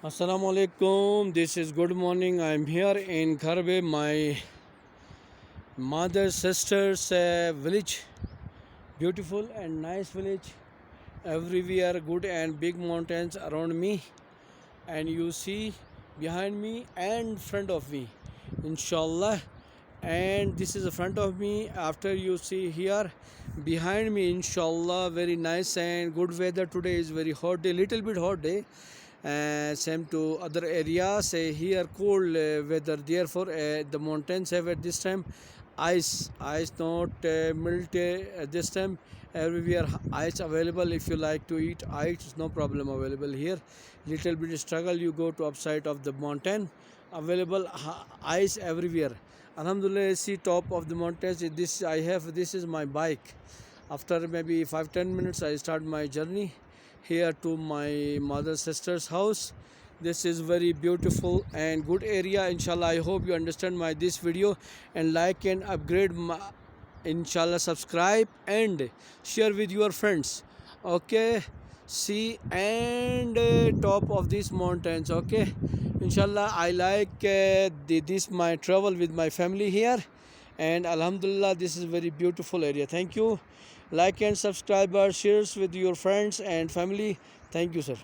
Assalamu alaikum. This is good morning. I'm here in Kharbe, my mother's sister's village. Beautiful and nice village. Everywhere good and big mountains around me. And you see behind me and front of me. Inshallah. And this is the front of me. After you see here behind me, inshallah, very nice and good weather. Today is very hot day, little bit hot day. Same to other areas here cold weather, therefore the mountains have at this time ice not melt at this time. Everywhere ice available. If you like to eat ice, no problem available here. Little bit struggle, you go to upside of the mountain, available ice everywhere. Alhamdulillah, see top of the mountains. This is my bike. After maybe 5-10 minutes I start my journey here to my mother's sister's house. This is very beautiful and good area. Inshallah, I hope you understand my this video and like and upgrade my, inshallah, subscribe and share with your friends. Okay, see and top of these mountains. Okay, inshallah, I like this my travel with my family here, and alhamdulillah, this is very beautiful area. Thank you. Like and subscribe, shares with your friends and family. Thank you, sir.